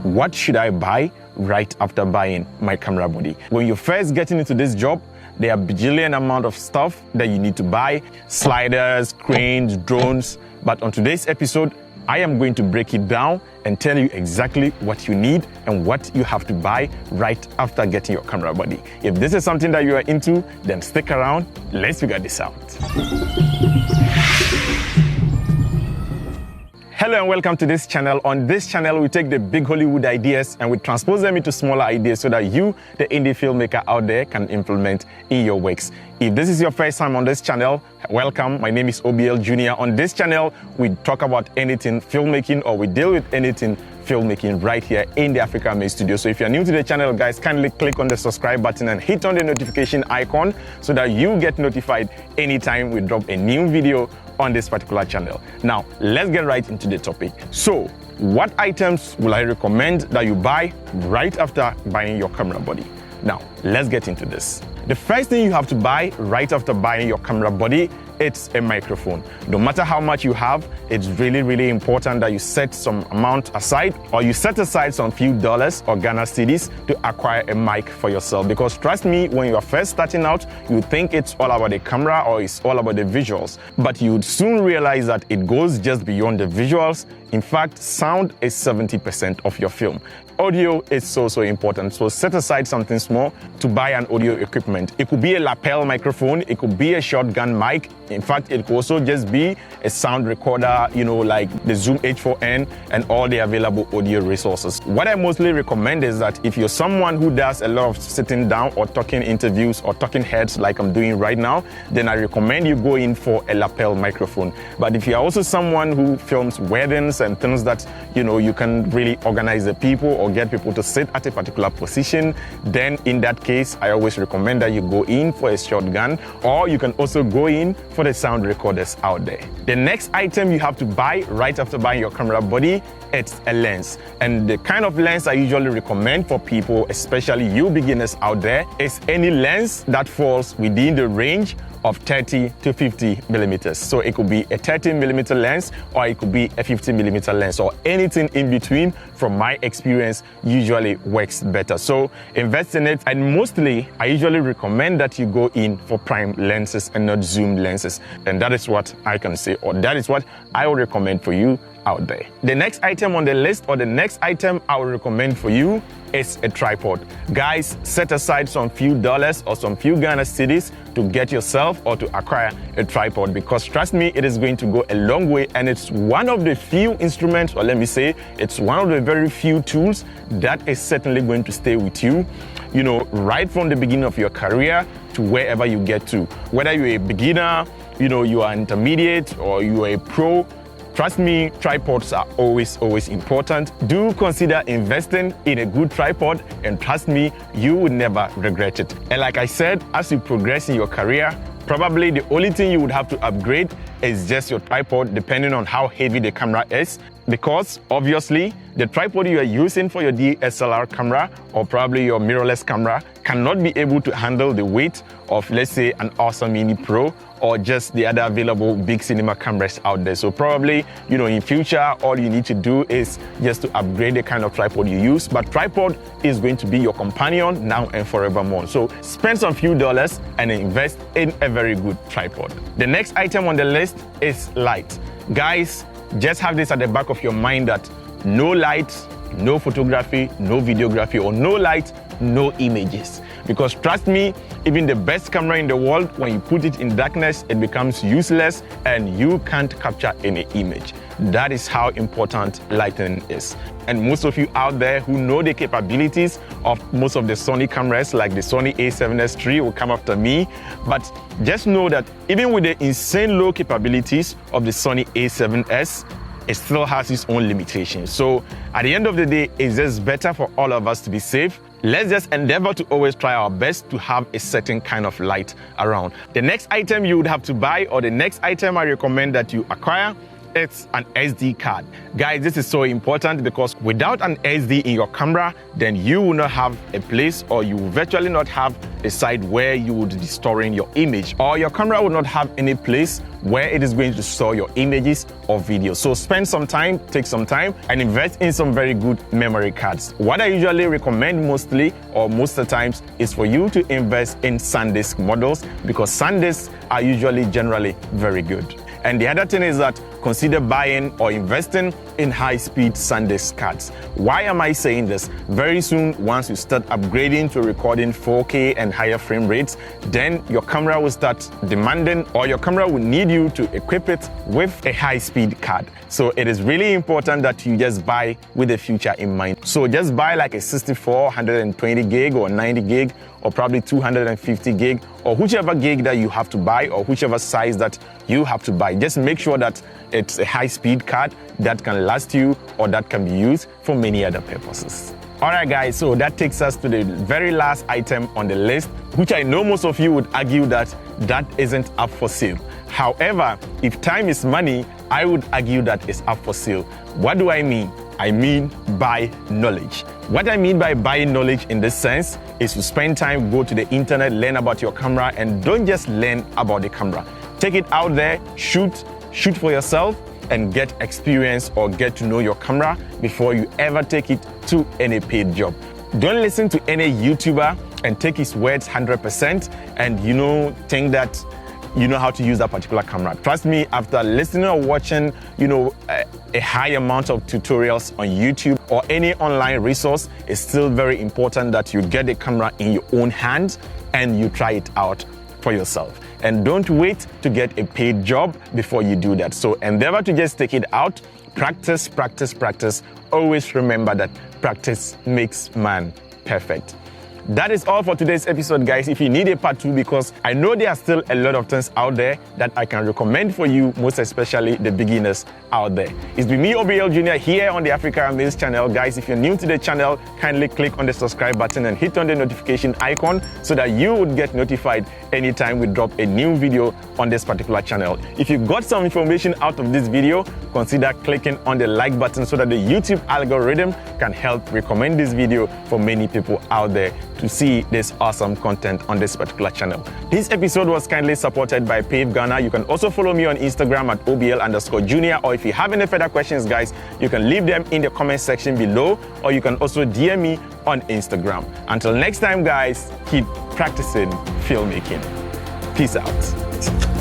what should I buy right after buying my camera body? When you're first getting into this job, there are a bajillion amount of stuff that you need to buy, sliders, cranes, drones. But on today's episode, I am going to break it down and tell you exactly what you need and what you have to buy right after getting your camera body. If this is something that you are into, then stick around. Let's figure this out. Hello and welcome to this channel. On this channel, we take the big Hollywood ideas and we transpose them into smaller ideas so that you, the indie filmmaker out there, can implement in your works. If this is your first time on this channel, welcome. My name is OBL Jr. On this channel, we talk about anything filmmaking, or we deal with anything filmmaking right here in the Africa Made Studio. So if you're new to the channel, guys, kindly click on the subscribe button and hit on the notification icon so that you get notified anytime we drop a new video on this particular channel. Now, let's get right into the topic. So, what items will I recommend that you buy right after buying your camera body? Now, let's get into this. The first thing you have to buy right after buying your camera body, it's a microphone. No matter how much you have, it's really important that you set some amount aside, or you set aside some few dollars or Ghana cedis to acquire a mic for yourself. Because trust me, when you are first starting out, you think it's all about the camera or it's all about the visuals. But you would soon realize that it goes just beyond the visuals. In fact, sound is 70% of your film. Audio is so important. So set aside something small to buy an audio equipment. It could be a lapel microphone, it could be a shotgun mic. In fact, it could also just be a sound recorder, like the Zoom H4n and all the available audio resources. What I mostly recommend is that if you're someone who does a lot of sitting down or talking interviews or talking heads like I'm doing right now, then I recommend you go in for a lapel microphone. But if you're also someone who films weddings and things that, you can really organize the people or get people to sit at a particular position, then in that case, I always recommend that you go in for a shotgun, or you can also go in for the sound recorders out there. The next item you have to buy right after buying your camera body, it's a lens. And the kind of lens I usually recommend for people, especially you beginners out there, is any lens that falls within the range of 30 to 50 millimeters. So it could be a 30 millimeter lens, or it could be a 50 millimeter lens, or anything in between. From my experience, usually works better. So invest in it. And mostly, I usually recommend that you go in for prime lenses and not zoom lenses. And that is what I can say, or that is what I would recommend for you out there. The next item on the list, or the next item I would recommend for you, is a tripod. Guys, set aside some few dollars or some few Ghana cedis to get yourself or to acquire a tripod, because trust me, it is going to go a long way, and it's one of the few instruments, or let me say, it's one of the very few tools that is certainly going to stay with you, right from the beginning of your career to wherever you get to. Whether you're a beginner, you are intermediate, or you are a pro, trust me, tripods are always important. Do consider investing in a good tripod, and trust me, you will never regret it. And like I said, as you progress in your career, probably the only thing you would have to upgrade is just your tripod, depending on how heavy the camera is. Because obviously, the tripod you are using for your DSLR camera, or probably your mirrorless camera, cannot be able to handle the weight of, let's say, an Ursa Mini Pro, or just the other available big cinema cameras out there. So probably, in future, all you need to do is just to upgrade the kind of tripod you use. But tripod is going to be your companion now and forevermore. So spend some few dollars and invest in a very good tripod. The next item on the list is light. Guys, just have this at the back of your mind that no light, no photography, no videography, or no light, no images. Because trust me, even the best camera in the world, when you put it in darkness, it becomes useless and you can't capture any image. That is how important lighting is. And most of you out there who know the capabilities of most of the Sony cameras, like the Sony a7S III, will come after me. But just know that even with the insane low capabilities of the Sony a7S, it still has its own limitations. So at the end of the day, it's just better for all of us to be safe. Let's just endeavor to always try our best to have a certain kind of light around. The next item you would have to buy, or the next item I recommend that you acquire, It's an SD card. Guys, this is so important because without an SD in your camera, then you will not have a place, or you will virtually not have a site where you would be storing your image, or your camera will not have any place where it is going to store your images or videos. So spend some time, take some time, and invest in some very good memory cards. What I usually recommend mostly, or most of the times, is for you to invest in SanDisk models, because SanDisks are usually generally very good. And the other thing is that consider buying or investing in high-speed SanDisk cards. Why am I saying this? Very soon, once you start upgrading to recording 4K and higher frame rates, then your camera will start demanding, or your camera will need you to equip it with a high-speed card. So it is really important that you just buy with the future in mind. So just buy like a 64, 120 gig or 90 gig, or probably 250 gig, or whichever gig that you have to buy, or whichever size that you have to buy. Just make sure that it's a high-speed card that can last you, or that can be used for many other purposes. All right, guys, so that takes us to the very last item on the list, which I know most of you would argue that that isn't up for sale. However, if time is money, I would argue that it's up for sale. What do I mean? I mean buy knowledge. What I mean by buying knowledge in this sense is to spend time, go to the internet, learn about your camera, and don't just learn about the camera. Take it out there, shoot for yourself, and get experience or get to know your camera before you ever take it to any paid job. Don't listen to any YouTuber and take his words 100% and think that you know how to use that particular camera. Trust me, after listening or watching, a high amount of tutorials on YouTube or any online resource, it's still very important that you get the camera in your own hands and you try it out for yourself. And don't wait to get a paid job before you do that. So endeavor to just take it out, practice, practice, practice. Always remember that practice makes man perfect. That is all for today's episode, guys. If you need a part 2, because I know there are still a lot of things out there that I can recommend for you, most especially the beginners out there. It's been me, OBL Jr., here on the Africa Amaze channel. Guys, if you're new to the channel, kindly click on the subscribe button and hit on the notification icon so that you would get notified anytime we drop a new video on this particular channel. If you got some information out of this video, consider clicking on the like button so that the YouTube algorithm can help recommend this video for many people out there to see this awesome content on this particular channel. This episode was kindly supported by Pave Ghana. You can also follow me on Instagram at OBL_Jr. Or if you have any further questions, guys, you can leave them in the comment section below, or you can also DM me on Instagram. Until next time, guys, keep practicing filmmaking. Peace out.